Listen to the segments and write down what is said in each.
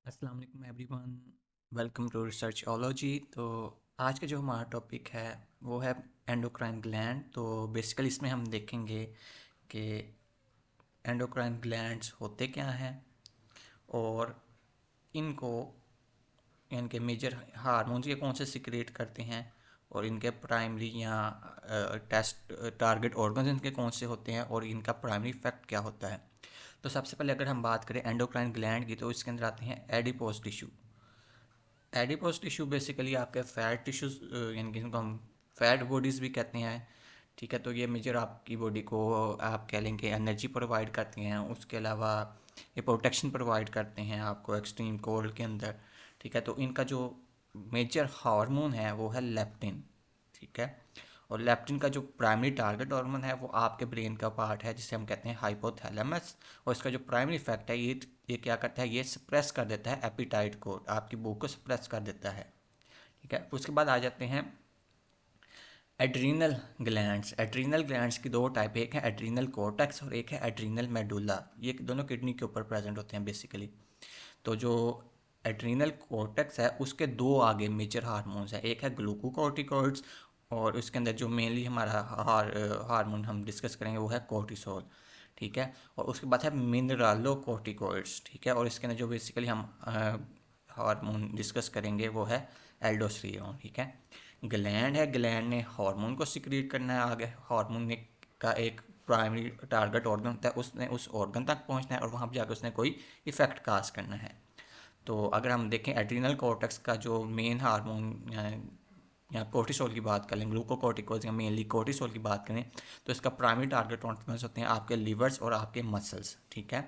अस्सलाम वालेकुम everyone. Welcome to रिसर्चोलॉजी। तो आज का जो हमारा टॉपिक है वो है एंडोक्राइन ग्लैंड। तो बेसिकली इसमें हम देखेंगे कि एंडोक्राइन ग्लैंड्स होते क्या हैं और इनको इनके मेजर हार्मोन्स ये कौन से सिक्रेट करते हैं और इनके प्राइमरी या टेस्ट टारगेट ऑर्गन्स इनके कौन से होते हैं और इनका प्राइमरी इफेक्ट क्या होता है। तो सबसे पहले अगर हम बात करें एंडोक्राइन ग्लैंड की तो इसके अंदर आते हैं adipose tissue. Adipose tissue basically आपके फैट टिश्यूज यानी कि इनको हम फैट बॉडीज़ भी कहते हैं। ठीक है, तो ये मेजर आपकी बॉडी को आप कह लेंगे एनर्जी प्रोवाइड करती हैं। उसके अलावा ये प्रोटेक्शन प्रोवाइड करते हैं आपको एक्सट्रीम कोल्ड के अंदर। ठीक है, तो इनका जो मेजर हार्मोन है वो है लेप्टिन। ठीक है, और लेप्टिन का जो प्राइमरी टारगेट हार्मोन है वो आपके ब्रेन का पार्ट है जिसे हम कहते हैं हाइपोथैलेमस। और इसका जो प्राइमरी इफेक्ट है ये क्या करता है, ये सप्रेस कर देता है एपिटाइट को, आपकी भूख को सप्रेस कर देता है। ठीक है, उसके बाद आ जाते हैं एड्रीनल ग्लैंड्स। एड्रीनल ग्लैंड्स की दो टाइप, एक है एड्रीनल कोर्टेक्स और एक है एड्रीनल मेडुला। ये दोनों किडनी के ऊपर प्रेजेंट होते हैं बेसिकली। तो जो एड्रीनल कोर्टेक्स है उसके दो आगे मेजर हार्मोन्स है, एक है ग्लूकोकॉर्टिकॉइड्स और उसके अंदर जो मेनली हमारा हार्मोन हम डिस्कस करेंगे वो है कोर्टिसोल। ठीक है, और उसके बाद है मिनरलोकॉर्टिकॉइड्स। ठीक है, और इसके अंदर जो बेसिकली हम हार्मोन डिस्कस करेंगे वो है एल्डोस्टेरोन। ठीक है, ग्लैंड है, ग्लैंड ने हार्मोन को सिक्रीट करना है, आगे हार्मोन ने का एक प्राइमरी टारगेट ऑर्गन होता है, उसने उस ऑर्गन तक पहुंचना है और वहाँ पर जाकर उसने कोई इफेक्ट काज करना है। तो अगर हम देखें एड्रीनल कॉर्टेक्स का जो मेन हार्मोन या कोर्टिसोल की बात करें, ग्लूकोकॉर्टिकोज या मेनली कोर्टिसोल की बात करें, तो इसका प्राइमरी टारगेट ऑर्गन्स होते हैं आपके लिवर्स और आपके मसल्स। ठीक है,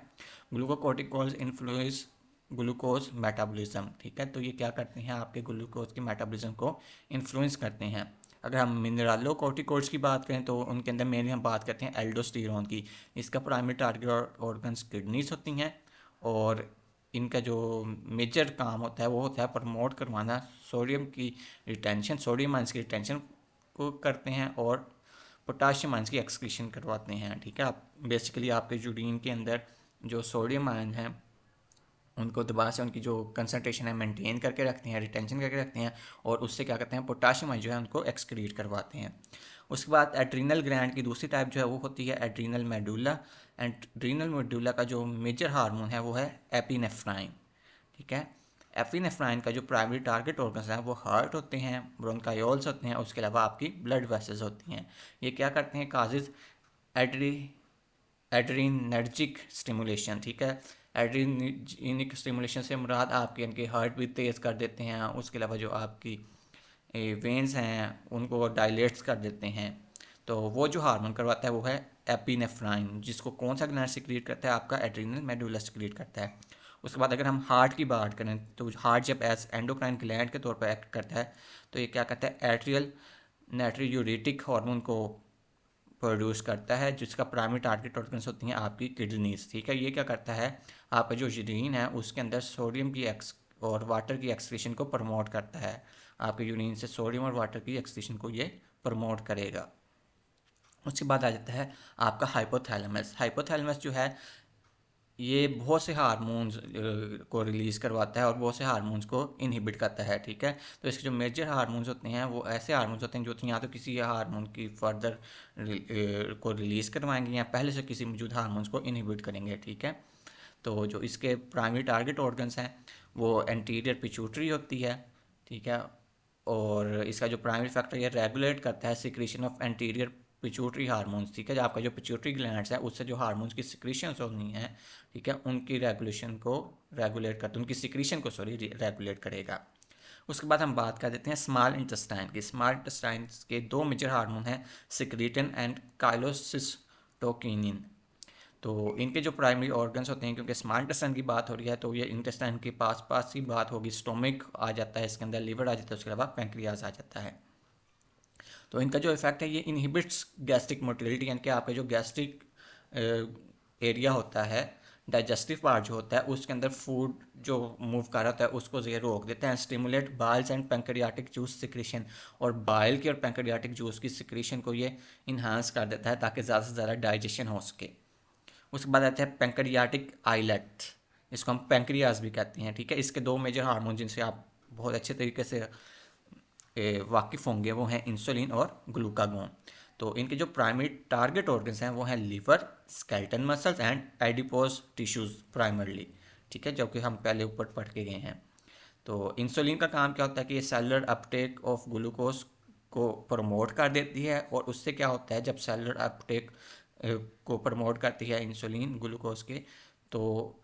ग्लूकोकॉर्टिकोज इन्फ्लुएंस ग्लूकोज मेटाबॉलिज्म। ठीक है, तो ये क्या करते हैं, आपके ग्लूकोज के मेटाबॉलिज्म को इन्फ्लुएंस करते हैं। अगर हम मिनरलोकॉर्टिकोइड्स की बात करें तो उनके अंदर मेनली हम बात करते हैं एल्डोस्टेरोन की। इसका प्राइमरी टारगेट ऑर्गन्स किडनीज होती हैं और इनका जो मेजर काम होता है वो होता है प्रमोट करवाना सोडियम की रिटेंशन, सोडियम आयंस की रिटेंशन को करते हैं और पोटाशियम आयंस की एक्सक्रीशन करवाते हैं। ठीक है, आप बेसिकली आपके यूरिन के अंदर जो सोडियम आयन है उनको दोबारा से उनकी जो कंसनट्रेशन है मेंटेन करके रखते हैं, रिटेंशन करके रखते हैं और उससे क्या करते हैं पोटाशियम आयन जो है उनको एक्सक्रीट करवाते हैं। उसके बाद एड्रीनल ग्लैंड की दूसरी टाइप जो है वो होती है एड्रीनल मेडुला। एड्रीनल मेडुला का जो मेजर हार्मोन है वो है एपिनेफ्राइन। ठीक है, एपिनेफ्राइन का जो प्राइमरी टारगेट ऑर्गन्स हैं वो हार्ट होते हैं, ब्रोंकायोल्स होते हैं, उसके अलावा आपकी ब्लड वेसल्स होती हैं। ये क्या करते हैं, काजेज एड्री एड्रीनर्जिक स्टिमुलेशन। ठीक है, एड्रीनिक स्टिमुलेशन से मुराद आपके इनके हार्ट भी तेज़ कर देते हैं, उसके अलावा जो आपकी वेन्स हैं उनको डायलेट्स कर देते हैं। तो वो जो हार्मोन करवाता है वो है एपिनेफ्राइन, जिसको कौन सा ग्लैंड सिक्रीट करता है, आपका एड्रीनल मेडुला सिक्रीट करता है। उसके बाद अगर हम हार्ट की बात करें तो हार्ट जब एज एंडोक्राइन ग्लैंड के तौर पर एक्ट करता है तो ये क्या करता है, एट्रियल नाइट्रोयूरेटिक हार्मोन को प्रोड्यूस करता है, जिसका प्राइमरी टारगेट ऑर्गन्स होती हैं आपकी किडनीज। ठीक है, ये क्या करता है, आपका जो यूरिन है उसके अंदर सोडियम की एक्स और वाटर की एक्सक्रीशन को प्रमोट करता है। आपके यूरिन से सोडियम और वाटर की एक्सक्रीशन को ये प्रमोट करेगा। उसके बाद आ जाता है आपका हाइपोथैलेमस। हाइपोथैलेमस जो है ये बहुत से हार्मोन्स को रिलीज़ करवाता है और बहुत से हार्मोन्स को इनहिबिट करता है। ठीक है, तो इसके जो मेजर हार्मोन्स होते हैं वो ऐसे हार्मोन्स होते हैं जो या तो किसी हार्मोन की फर्दर को रिलीज़ करवाएंगे या पहले से किसी मौजूद हार्मोन्स को इनहिबिट करेंगे। ठीक है, तो जो इसके प्राइमरी टारगेट ऑर्गन्स हैं वो एंटीरियर पिट्यूटरी होती है। ठीक है, और इसका जो प्राइमरी फैक्टर ये रेगुलेट करता है secretion of anterior pituitary hormones. ठीक है, जो आपका जो पिट्यूटरी ग्लैंड्स है उससे जो हार्मोन्स की सिक्रीशंस होनी है, ठीक है, उनकी रेगुलेशन को रेगुलेट करता है, उनकी सिक्रीशन को सॉरी रेगुलेट करेगा। उसके बाद हम बात कर देते हैं स्मॉल इंटेस्टाइन की। स्मॉल इंटेस्टाइन के दो मेजर हार्मोन हैं, सिक्रीटिन एंड काइलोसिस्टोकिनिन। तो इनके जो प्राइमरी ऑर्गन्स होते हैं, क्योंकि स्मॉल इंटेस्टाइन की बात हो रही है तो ये इंटेस्टाइन के पास पास की बात होगी, स्टोमिक आ जाता है इसके अंदर, लिवर आ जाता है, उसके अलावा पेंक्रियाज आ जाता है। तो इनका जो इफेक्ट है ये इनहिबिट्स गैस्ट्रिक मोटिलिटी, यानी कि आपका जो गैस्ट्रिक एरिया होता है, डाइजेस्टिव पार्ट जो होता है उसके अंदर फूड जो मूव कर रहा होता है उसको ये रोक देते हैं। Stimulate Biles and pancreatic juice secretion, और बाइल की और पैंक्रियाटिक जूस की सिक्रीशन को ये इन्हांस कर देता है ताकि ज़्यादा से ज़्यादा डाइजेशन हो सके। उसके बाद आता है पैंक्रियाटिक आइलेट, इसको हम पैंक्रियाज भी कहते हैं, ठीक है। इसके दो मेजर हार्मोन जिनसे आप बहुत अच्छे तरीके से वाकिफ़ होंगे वो हैं इंसुलिन और ग्लूकागोन। तो इनके जो प्राइमरी टारगेट ऑर्गन्स हैं वो हैं liver, skeleton muscles and adipose tissues primarily, ठीक है, जो कि हम पहले ऊपर पढ़ के गए हैं। तो इंसुलिन का काम क्या होता है कि ये सेलुलर अपटेक ऑफ ग्लूकोज को प्रमोट कर देती है, और उससे क्या होता है जब सेलुलर अपटेक को प्रमोट करती है इंसुलिन ग्लूकोज के, तो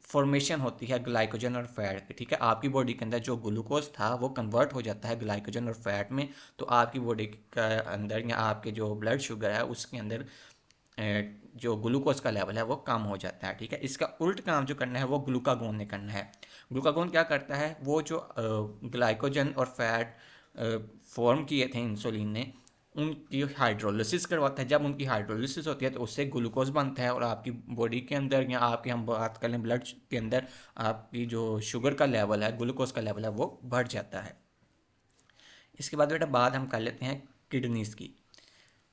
फॉर्मेशन होती है ग्लाइकोजन और फैट की, ठीक है। आपकी बॉडी के अंदर जो ग्लूकोज था वो कन्वर्ट हो जाता है ग्लाइकोजन और फैट में, तो आपकी बॉडी के अंदर या आपके जो ब्लड शुगर है उसके अंदर जो ग्लूकोज का लेवल है वो कम हो जाता है, ठीक है। इसका उल्ट काम जो करना है वो ग्लूकागोन ने करना है। ग्लूकागोन क्या करता है, वो जो ग्लाइकोजन और फैट फॉर्म किए थे इंसुलिन ने, उनकी हाइड्रोलिसिस करवाता है। जब उनकी हाइड्रोलिसिस होती है तो उससे ग्लूकोज बनता है, और आपकी बॉडी के अंदर या आपकी हम बात करें ब्लड के अंदर आपकी जो शुगर का लेवल है, ग्लूकोज का लेवल है, वो बढ़ जाता है। इसके बाद बेटा बात हम कर लेते हैं किडनीज की।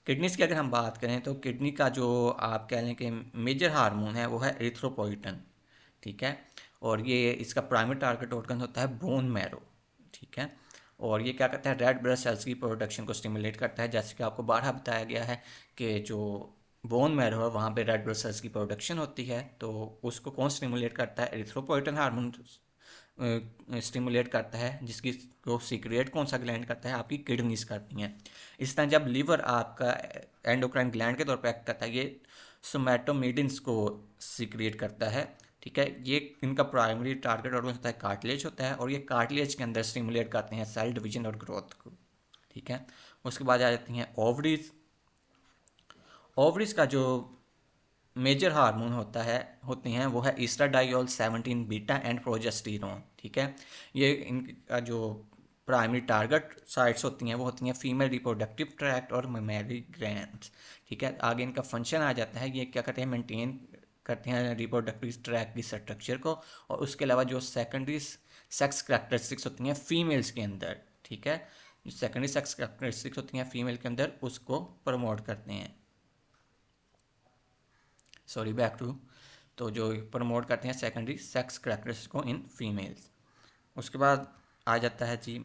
किडनीज की अगर हम बात करें तो किडनी का जो आप कह लें कि मेजर हार्मोन है वो है एरिथ्रोपोइटन, ठीक है। और ये इसका प्राइमरी टारगेट ऑर्गन होता है बोन मैरो, ठीक है। और ये क्या करता है, रेड ब्लड सेल्स की प्रोडक्शन को स्टिमुलेट करता है। जैसे कि आपको बारहा बताया गया है कि जो बोन मैरो है वहाँ पे रेड ब्लड सेल्स की प्रोडक्शन होती है, तो उसको कौन स्टिमुलेट करता है, एरिथ्रोपोइटन हार्मोन स्टिमुलेट करता है, जिसकी को सीक्रेट कौन सा ग्लैंड करता है, आपकी किडनीज करती हैं। इस तरह जब लीवर आपका एंडोक्राइन ग्लैंड के तौर पर एक्ट करता है, ये सोमैटोमेडिन्स को सीक्रेट करता है, ठीक है। ये इनका प्राइमरी टारगेट ऑर्गन होता है कार्टिलेज होता है, और ये कार्टिलेज के अंदर स्टिमुलेट करते हैं सेल डिवीजन और ग्रोथ को, ठीक है। उसके बाद आ जाती हैं ओवरीज। ओवरीज का जो मेजर हार्मोन होते हैं वो है ईस्ट्राडायोल 17 बीटा एंड प्रोजेस्टेरोन, ठीक है। ये इनका जो प्राइमरी टारगेट साइट्स होती हैं वो होती हैं फीमेल रिप्रोडक्टिव ट्रैक्ट और मेमरी ग्लैंड्स, ठीक है। आगे इनका फंक्शन आ जाता है, ये क्या करते हैं, मेंटेन करते हैं रिप्रोडक्टिव ट्रैक्ट की स्ट्रक्चर को, और उसके अलावा जो सेकेंडरी सेक्स करैक्टरिस्टिक्स होती हैं फीमेल्स के अंदर, ठीक है, जो सेकेंडरी सेक्स करैक्टरिस्टिक्स होती हैं फीमेल के अंदर उसको प्रमोट करते हैं। सॉरी बैक टू, तो जो प्रमोट करते हैं सेकेंडरी सेक्स करैक्टरिस्टिक्स को इन फीमेल्स। उसके बाद आ जाता है जी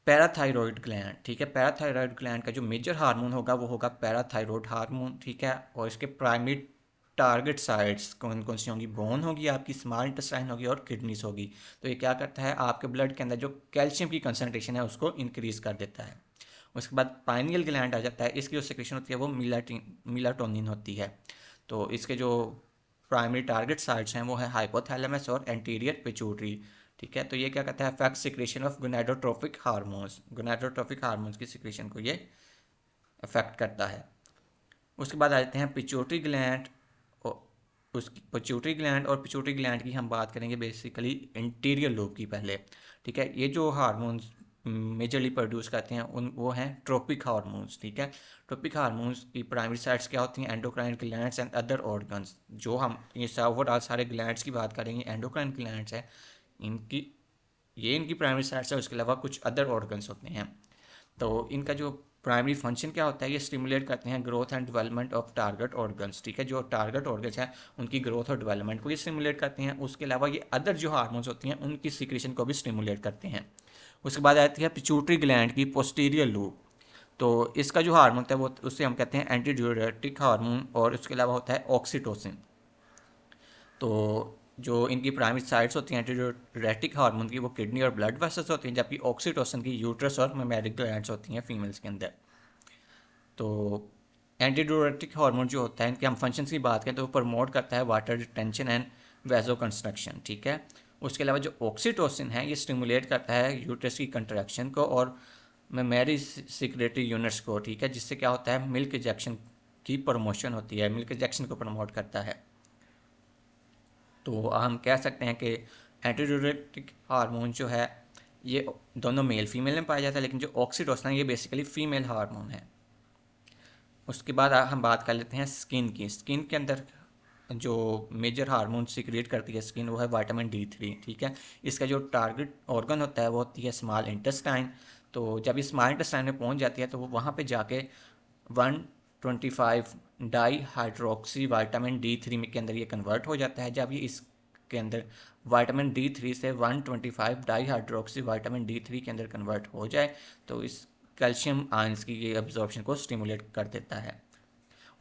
पैराथायरॉयड ग्लैंड, ठीक है। पैराथायरॉयड ग्लैंड का जो मेजर हार्मोन होगा वो होगा पैराथायरॉयड हार्मोन, ठीक है। और इसके प्राइमरी टारगेट साइट्स कौन कौन सी होंगी, बोन होगी, आपकी स्मॉल इंटेस्टाइन होगी, और किडनीज होगी। तो ये क्या करता है, आपके ब्लड के अंदर जो कैल्शियम की कंसनट्रेशन है उसको इंक्रीज कर देता है। उसके बाद पाइनियल ग्लैंड आ जाता है, इसकी जो सेक्रेशन होती है वो मिलाटोनिन होती है। तो इसके जो प्राइमरी टारगेट साइट्स हैं वो है हाइपोथैलेमस और एंटीरियर पिट्यूटरी, ठीक है। तो ये क्या कहता है, affect secretion of gonadotropic hormones, gonadotropic hormones की सिक्रेशन को ये अफेक्ट करता है। उसके बाद आ जाते हैं पिट्यूटरी ग्लैंड। उसकी पिट्यूटरी ग्लैंड और पिट्यूटरी ग्लैंड की हम बात करेंगे बेसिकली इंटीरियर लोब की पहले, ठीक है। ये जो हार्मोन्स मेजरली प्रोड्यूस करते हैं उन वो हैं ट्रोपिक हार्मोन्स, ठीक है। ट्रोपिक हार्मोन्स की प्राइमरी साइट्स क्या होती हैं, endocrine glands and other organs. जो हम ये ओवरऑल सारे ग्लैंड्स की बात करेंगे, एंडोक्राइन ग्लैंड्स है इनकी, ये इनकी प्राइमरी साइट्स है। उसके अलावा कुछ अदर ऑर्गन्स होते हैं। तो इनका जो प्राइमरी फंक्शन क्या होता है, ये स्टिमुलेट करते हैं growth and development of target organs, ठीक है। जो टारगेट ऑर्गन्स हैं उनकी ग्रोथ और डेवलपमेंट को ये स्टिमुलेट करते हैं। उसके अलावा ये अदर जो हार्मोन्स होती हैं उनकी सीक्रेशन को भी स्टिमुलेट करते हैं। उसके बाद आती है पिट्यूटरी ग्लैंड की पोस्टीरियर लूप। तो इसका जो हार्मोन होता है वो उससे हम कहते हैं एंटी ड्यूरेटिक हार्मोन, और उसके अलावा होता है ऑक्सीटोसिन। तो जो इनकी प्राइमरी साइट्स होती हैं एंटीडियूरेटिक हार्मोन की वो किडनी और ब्लड वेसल्स होती हैं, जबकि ऑक्सीटोसिन की यूट्रस और मेमरी ग्लैंड्स होती हैं फीमेल्स के अंदर। तो एंटीडियूरेटिक हार्मोन जो होता है इनके हम फंक्शंस की बात करें तो वो प्रमोट करता है वाटर रिटेंशन एंड वेजो कंस्ट्रक्शन, ठीक है। उसके अलावा जो ऑक्सीटोसिन है ये स्टिमुलेट करता है यूट्रस की कंट्रैक्शन को और मेमरी सिक्रेटरी यूनिट्स को, ठीक है, जिससे क्या होता है मिल्क इजेक्शन की प्रमोशन होती है, मिल्क इजेक्शन को प्रमोट करता है। तो हम कह सकते हैं कि एंटीडियूरेटिक हार्मोन जो है ये दोनों मेल फीमेल में पाया जाता है, लेकिन जो ऑक्सीटोसिन है ये बेसिकली फीमेल हार्मोन है। उसके बाद हम बात कर लेते हैं स्किन की। स्किन के अंदर जो मेजर हार्मोन सीक्रेट करती है स्किन वो है विटामिन D3, ठीक है। इसका जो टारगेट ऑर्गन होता है वो होती है स्मॉल इंटेस्टाइन। तो जब ये स्मॉल इंटेस्टाइन में पहुंच जाती है तो वो वहाँ पे जाके 125 डाई हाइड्रोक्सी विटामिन D3 के अंदर ये कन्वर्ट हो जाता है। जब ये इसके अंदर विटामिन D3 से 125 डाई हाइड्रोक्सी विटामिन D3 के अंदर कन्वर्ट हो जाए तो इस कैल्शियम आयंस की ये एब्जॉर्प्शन को स्टिमुलेट कर देता है।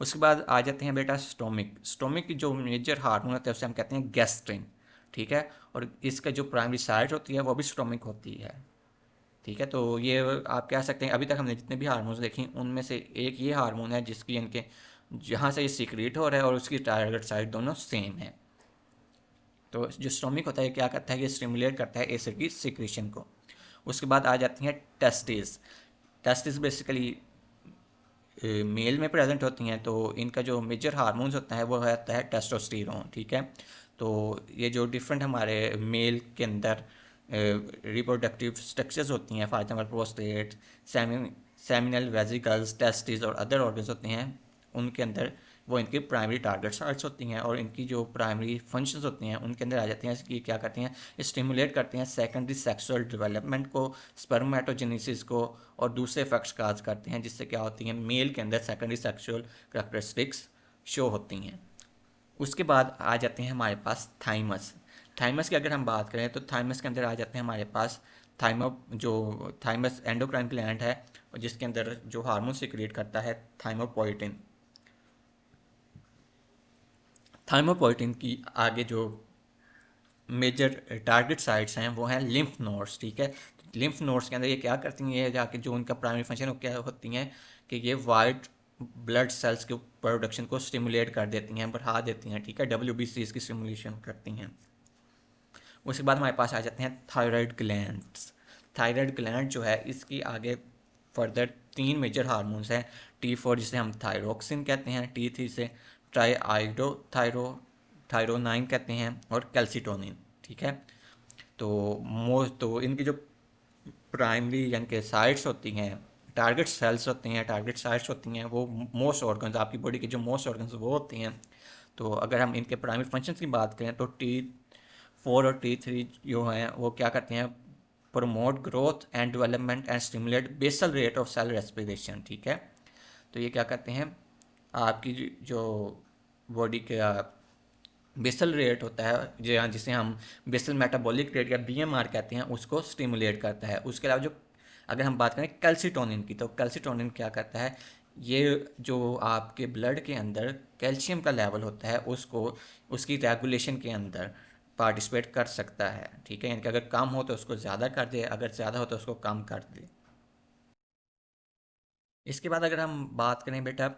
उसके बाद आ जाते हैं बेटा स्टोमिक। स्टोमिक की जो मेजर हार्मोन होता है उसे हम कहते हैं गैस्ट्रिन, ठीक है। और इसका जो प्राइमरी साइट होती है वो भी स्टोमिक होती है, ठीक है। तो ये आप कह सकते हैं अभी तक हमने जितने भी हार्मोन्स देखी उनमें से एक ये हार्मोन है जिसकी इनके जहाँ से ये सीक्रेट हो रहा है और उसकी टारगेट साइट दोनों सेम है। तो जो स्टोमिक होता है क्या करता है, ये स्टिमुलेट करता है एसिड की सिक्रेशन को। उसके बाद आ जाती हैं टेस्टिस। टेस्टिस बेसिकली मेल में प्रेजेंट होती हैं, तो इनका जो मेजर हार्मोन्स होता है वो होता है टेस्टोस्टेरोन, ठीक है। तो ये जो डिफरेंट हमारे मेल के अंदर रिप्रोडक्टिव स्ट्रक्चर्स होती हैं, for example prostate, seminal vesicles, testis और अदर ऑर्गन्स होते हैं, उनके अंदर वो इनकी प्राइमरी टारगेट साइट्स होती हैं और इनकी जो प्राइमरी फंक्शंस होती हैं उनके अंदर आ जाती हैं कि क्या करती हैं, स्टिमुलेट करती हैं सेकेंडरी सेक्सुअल डेवलपमेंट को, स्पर्मेटोजेनेसिस को, और दूसरे इफेक्ट्स काज करते हैं जिससे क्या होती हैं, मेल के अंदर सेकेंडरी सेक्सुअल करैक्टरिस्टिक्स शो होती हैं। उसके बाद आ जाते हैं हमारे पास थाइमस। थाइमस की अगर हम बात करें तो थाइमस के अंदर आ जाते हैं हमारे पास थाइमस एंडोक्राइन ग्लैंड है और जिसके अंदर जो हार्मोन सिक्रिएट करता है थाइमोपोइटिन। थाइमोपोइटिन की आगे जो मेजर टारगेट साइट्स हैं वो हैं लिम्फ नोड्स, ठीक है। लिम्फ नोड्स के अंदर ये क्या करती हैं, ये जाके जो उनका प्राइमरी फंक्शन वो क्या होती हैं कि ये वाइट ब्लड सेल्स के प्रोडक्शन को स्टिमुलेट कर देती हैं, बढ़ा देती हैं, ठीक है। WBC इसकी स्टिमुलेशन करती हैं। उसके बाद हमारे पास आ जाते हैं थायराइड ग्लैंड्स। थायराइड ग्लैंड जो है इसकी आगे फर्दर तीन मेजर हार्मोन्स हैं। T4 जिसे हम थायरोक्सिन कहते हैं, T3 से ट्राई आइडो थायरोनाइन कहते हैं और कैल्सिटोनिन, ठीक है। तो इनकी जो प्राइमरी यानी कि साइट्स होती हैं, टारगेट सेल्स होती हैं, टारगेट साइट्स होती हैं, वो मोस्ट ऑर्गन्स आपकी बॉडी के जो मोस्ट ऑर्गन्स वो होती हैं। तो अगर हम इनके प्राइमरी फंक्शंस की बात करें तो T4 और T3 जो हैं वो क्या करते हैं, promote growth and development and stimulate basal rate of cell respiration, ठीक है। तो ये क्या करते हैं, आपकी जो बॉडी का बेसल रेट होता है जिसे हम बेसल मेटाबॉलिक रेट या BMR कहते हैं उसको स्टिमुलेट करता है। उसके अलावा जो अगर हम बात करें कैल्सिटोनिन की, तो कैल्सिटोनिन क्या करता है, ये जो आपके ब्लड के अंदर कैल्शियम का लेवल होता है उसको उसकी रेगुलेशन के अंदर पार्टिसिपेट कर सकता है, ठीक है। यानी कि अगर कम हो तो उसको ज़्यादा कर दे, अगर ज़्यादा हो तो उसको कम कर दे। इसके बाद अगर हम बात करें बेटा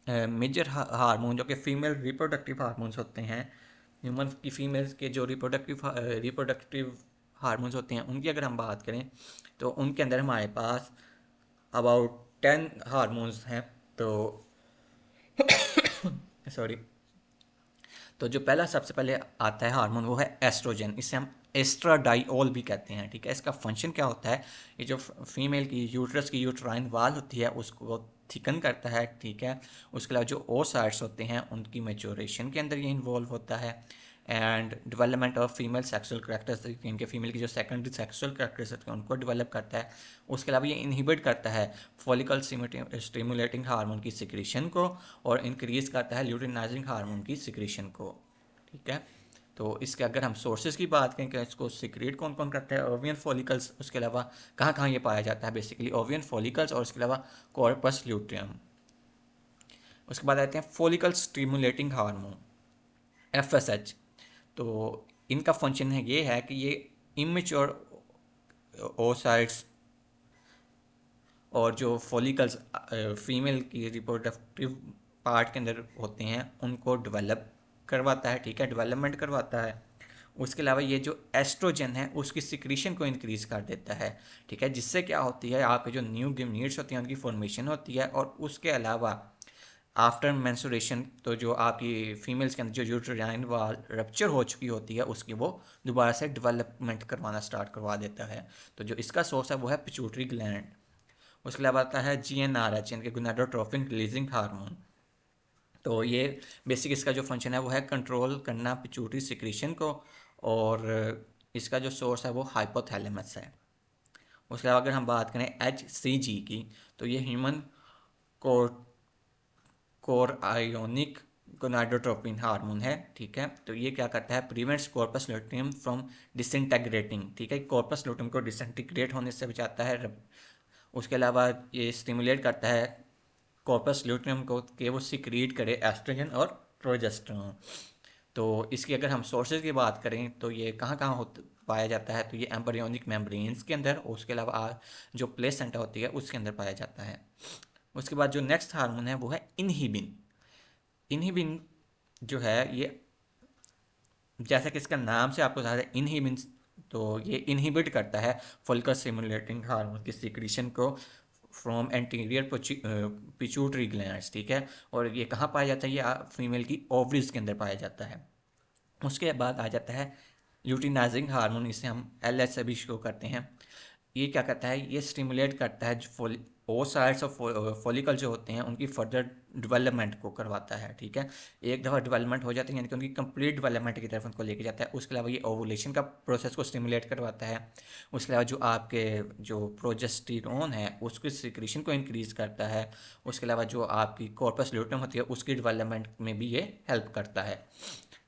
मेजर हार्मोन जो कि फीमेल रिप्रोडक्टिव हार्मोन्स होते हैं, ह्यूमन की फीमेल्स के जो रिप्रोडक्टिव हार्मोन्स होते हैं उनकी अगर हम बात करें तो उनके अंदर हमारे पास अबाउट 10 हार्मोन्स हैं। तो सॉरी, तो जो पहला सबसे पहले आता है हार्मोन वो है एस्ट्रोजन, इसे हम एस्ट्राडाइओल भी कहते हैं, ठीक है। इसका फंक्शन क्या होता है, ये जो फीमेल की यूट्रस की यूट्राइन वाल होती है उसको थिकन करता है, ठीक है। उसके अलावा जो ओसाइट्स होते हैं उनकी मेच्योरेशन के अंदर ये इन्वॉल्व होता है and development of female sexual characteristic, इनके फीमेल की जो सेकेंडरी सेक्सुअल करैक्टरिस्टिक है उनको डेवलप करता है। उसके अलावा ये इनहिबिट करता है फॉलिकल स्टिमुलेटिंग हार्मोन की सिक्रीशन को और इंक्रीज करता है ल्यूटिनाइजिंग हार्मोन की सिक्रीशन को, ठीक है। तो इसके अगर हम सोर्सेज की बात करें कि इसको सिक्रेट कौन कौन करता है, ओवियन फॉलिकल्स, उसके अलावा कहाँ कहाँ ये पाया जाता है, बेसिकली ओवियन फॉलिकल्स और उसके अलावा कॉर्पस ल्यूटियम। उसके बाद आते हैं फॉलिकल स्टिमुलेटिंग हार्मोन FSH। तो इनका फंक्शन है ये है कि ये इमेच्योर ओसाइट्स और जो फॉलिकल्स फीमेल की रिप्रोडक्टिव पार्ट के अंदर होते हैं उनको डेवलप करवाता है, ठीक है, डेवलपमेंट करवाता है। उसके अलावा ये जो एस्ट्रोजन है उसकी सिक्रीशन को इंक्रीज कर देता है, ठीक है, जिससे क्या होती है आपके जो न्यू गिवनीड्स होती हैं उनकी फॉर्मेशन होती है। और उसके अलावा आफ्टर मेंस्ट्रुएशन तो जो आपकी फीमेल्स के अंदर जो यूट्राइन वाल रप्चर हो चुकी होती है उसकी वो दोबारा से डेवलपमेंट करवाना स्टार्ट करवा देता है। तो जो इसका सोर्स है वो है पिट्यूटरी ग्लैंड। उसके अलावा आता है GnRH यानी कि गोनाडोट्रोपिन रिलीजिंग हार्मोन। तो ये बेसिक इसका जो फंक्शन है वो है कंट्रोल करना पिट्यूटरी सिक्रीशन को और इसका जो सोर्स है वो हाइपोथैलेमस है। उसके अलावा अगर हम बात करें HCG की तो ये human core ionic gonadotropin hormone है, ठीक है। तो ये क्या करता है, प्रिवेंट्स कॉर्पस ल्यूटियम फ्रॉम डिसइंटेग्रेटिंग, ठीक है, कॉर्पस ल्यूटियम को डिसइंटीग्रेट होने से बचाता है। उसके अलावा ये स्टिमुलेट करता है कॉर्पस ल्यूटियम को कि वो सिक्रीट करे एस्ट्रोजन और प्रोजेस्टेरोन। तो इसकी अगर हम सोर्सेज की बात करें तो ये कहाँ कहाँ पाया जाता है, तो ये एम्ब्रियोनिक मेम्ब्रेन्स के अंदर, और उसके अलावा जो प्लेसेंटा होती है उसके अंदर पाया जाता है। उसके बाद जो नेक्स्ट हार्मोन है वो है इनहिबिन। इनहिबिन जो है ये, जैसा कि इसका नाम से आपको ज़्यादा इनहिबिन, तो ये इनहिबिट करता है फोलिकल स्टिमुलेटिंग हार्मोन की सिक्रीशन को फ्रॉम एंटीरियर पिट्यूटरी ग्लैंड्स, ठीक है। और ये कहाँ पाया जाता है, ये फीमेल की ओवरीज के अंदर पाया जाता है। उसके बाद आ जाता है ल्यूटिनाइजिंग हार्मोन, इसे हम एल एच से भी शो करते हैं। ये क्या करता है, ये स्टिमुलेट करता है जो ओसाइट्स और फॉलिकल जो होते हैं उनकी फर्दर डेवलपमेंट को करवाता है, ठीक है। एक दफ़ा डेवलपमेंट हो जाती है यानी कि उनकी कंप्लीट डेवलपमेंट की तरफ उनको लेके जाता है। उसके अलावा ये ओवुलेशन का प्रोसेस को स्टिमुलेट करवाता है। उसके अलावा जो आपके जो प्रोजेस्टेरोन है उसकी सिक्रीशन को इंक्रीज़ करता है। उसके अलावा जो आपकी कॉर्पस ल्यूटियम होती है उसकी डेवलपमेंट में भी ये हेल्प करता है।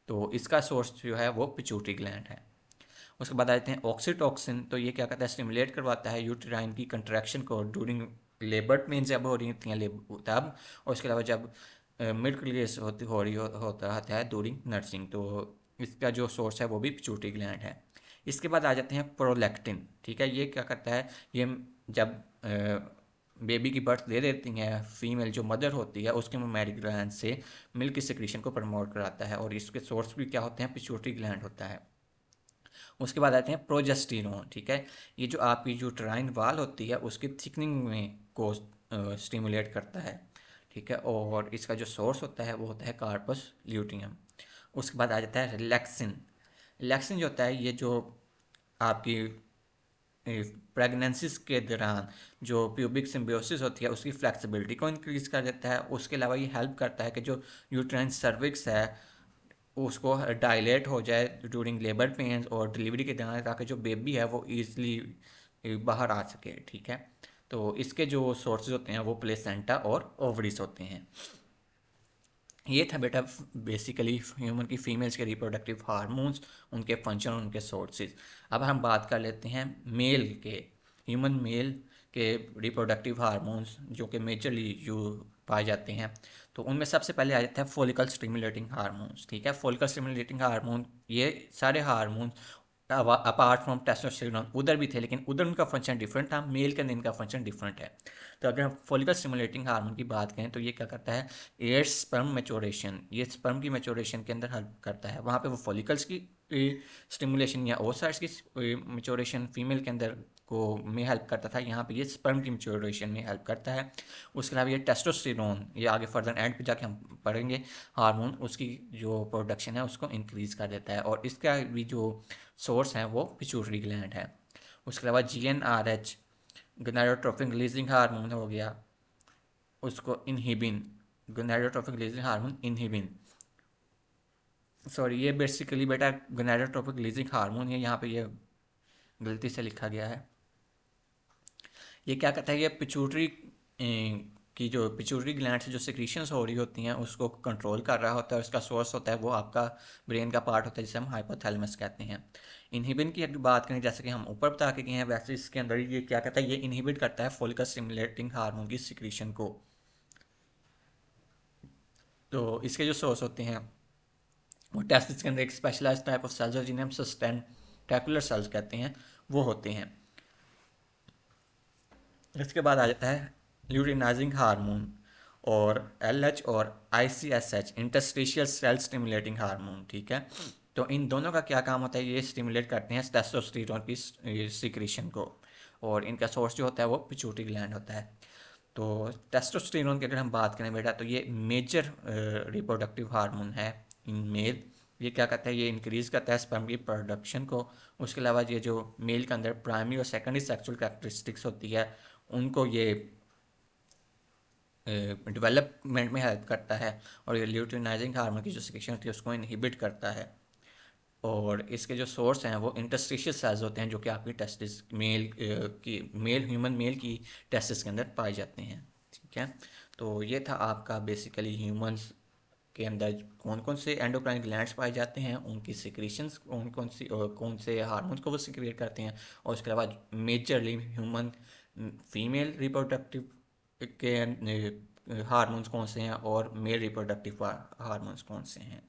तो इसका सोर्स जो है वो पिट्यूटरी ग्लैंड है। उसके बाद आते हैं ऑक्सीटॉक्सिन, तो ये क्या करता है, स्टिमुलेट करवाता है यूट्राइन की कंट्रैक्शन को ड्यूरिंग लेबर पेन जब हो रही होती हैं तब, और उसके अलावा जब मिल्क रिलीज होता है ड्यूरिंग नर्सिंग। तो इसका जो सोर्स है वो भी पिट्यूटरी ग्लैंड है। इसके बाद आ जाते हैं प्रोलैक्टिन, ठीक है। ये क्या करता है, ये जब बेबी की बर्थ दे देती हैं फीमेल जो मदर होती है उसके मैरी ग्लैंड से मिल्क की सिक्रीशन को प्रमोट कराता है, और इसके सोर्स भी क्या होते हैं, पिट्यूटरी ग्लैंड होता है। उसके बाद आते हैं प्रोजेस्टेरोन, ठीक है। ये जो आपकी यूट्राइन वाल होती है उसकी थिकनिंग में को स्टिमुलेट करता है, ठीक है। और इसका जो सोर्स होता है वो होता है कार्पस ल्यूटियम। उसके बाद आ जाता है रिलैक्सिन। रिलैक्सिन जो होता है ये जो आपकी प्रेगनेंसीज के दौरान जो प्यूबिक सिम्बियोसिस होती है उसकी फ्लेक्सिबिलिटी को इंक्रीज कर देता है। उसके अलावा ये हेल्प करता है कि जो यूट्राइन सर्विक्स है उसको डायलेट हो जाए ड्यूरिंग लेबर पेन्स और डिलीवरी के दौरान, ताकि जो बेबी है वो ईजिली बाहर आ सके, ठीक है। तो इसके जो सोर्सेज होते हैं वो प्लेसेंटा और ओवरीज होते हैं। ये था बेटा बेसिकली ह्यूमन की फीमेल्स के रिप्रोडक्टिव हार्मोन्स, उनके फंक्शन, उनके सोर्सेज। अब हम बात कर लेते हैं मेल के, ह्यूमन मेल के रिप्रोडक्टिव हार्मोन्स जो कि मेजरली जो पाए जाते हैं। तो उनमें सबसे पहले आ जाता है फॉलिकल स्टिमुलेटिंग हार्मोन्स, ठीक है। फॉलिकल स्टिमुलेटिंग हार्मोन, ये सारे हार्मोन अपार्ट फ्रॉम टेस्टोस्टेरोन उधर भी थे, लेकिन उधर उनका फंक्शन डिफरेंट था, मेल के अंदर इनका फंक्शन डिफरेंट है। तो अगर हम फॉलिकल स्टिमुलेटिंग हार्मोन की बात करें तो ये क्या करता है, एयर स्पर्म मैच्योरेशन, ये स्पर्म की मैच्योरेशन के अंदर हेल्प करता है। वहाँ पे वो फॉलिकल्स की स्टिमुलेशन या ओसाइट्स की मैच्योरेशन फीमेल के अंदर को में हेल्प करता था, यहाँ पे ये स्पर्म की मैच्योरेशन में हेल्प करता है। उसके अलावा ये टेस्टोस्टेरोन, ये आगे फर्दर एंड पे जाके हम पढ़ेंगे हार्मोन, उसकी जो प्रोडक्शन है उसको इंक्रीज़ कर देता है, और इसका भी जो सोर्स है वो पिट्यूटरी ग्लैंड है। उसके अलावा GnRH गोनाडोट्रोपिन रिलीजिंग हार्मोन हो गया, उसको inhibin, gonadotropin releasing hormone inhibin, sorry ये बेसिकली बेटा गोनाडोट्रोपिन रिलीजिंग हार्मोन है, यहाँ पे ये गलती से लिखा गया है। ये क्या कहता है, ये पिट्यूटरी की जो पिट्यूटरी ग्लैंड से जो सिक्रीशंस हो रही होती हैं उसको कंट्रोल कर रहा होता है। उसका सोर्स होता है वो आपका ब्रेन का पार्ट होता है जिसे हम हाइपोथैलेमस कहते हैं। इनहिबिन की अगर बात करें जैसे कि हम ऊपर बता के गए हैं, वैसे इसके अंदर ये क्या कहता है, ये इनहिबिट करता है फॉलिकल स्टिमुलेटिंग हार्मोन की सिक्रीशन को। तो इसके जो सोर्स होते हैं वो टेस्टिस के अंदर एक स्पेशलाइज्ड टाइप ऑफ सेल्स जिन्हें हम सस्टेंटेकुलर सेल्स कहते हैं, वो होते हैं। इसके बाद आ जाता है ल्यूटिनाइजिंग हार्मोन और LH और ICSH interstitial cell stimulating hormone, ठीक है। तो इन दोनों का क्या काम होता है, ये स्टिमुलेट करते हैं टेस्टोस्टेरोन की सिक्रीशन को, और इनका सोर्स जो होता है वो पिट्यूटरी ग्लैंड होता है। तो टेस्टोस्टेरोन की अगर हम बात करें बेटा तो ये मेजर रिप्रोडक्टिव हार्मोन है इन मेल। ये क्या करता है, ये इंक्रीज़ करता है स्पर्म की प्रोडक्शन को। उसके अलावा ये जो मेल के अंदर प्राइमरी और सेकेंडरी सेक्सुअल कैरेक्टरिस्टिक्स होती है उनको ये डेवलपमेंट में हेल्प करता है, और ये ल्यूटिनाइजिंग हार्मोन की जो सिक्रीशन होती है उसको इनहिबिट करता है। और इसके जो सोर्स हैं वो इंटरस्टिशियल सेल्स होते हैं जो कि आपकी टेस्टिस मेल की मेल ह्यूमन मेल की टेस्टिस के अंदर पाए जाते हैं, ठीक है। तो ये था आपका बेसिकली ह्यूमंस के अंदर कौन कौन से एंडोक्राइन ग्लैंड्स पाए जाते हैं, उनकी सिक्रीशंस कौन से हार्मोन्स को वो सिक्रिएट करते हैं, और उसके अलावा मेजरली ह्यूमन फीमेल रिप्रोडक्टिव के हार्मोन्स कौन से हैं और मेल रिप्रोडक्टिव हार्मोन्स कौन से हैं।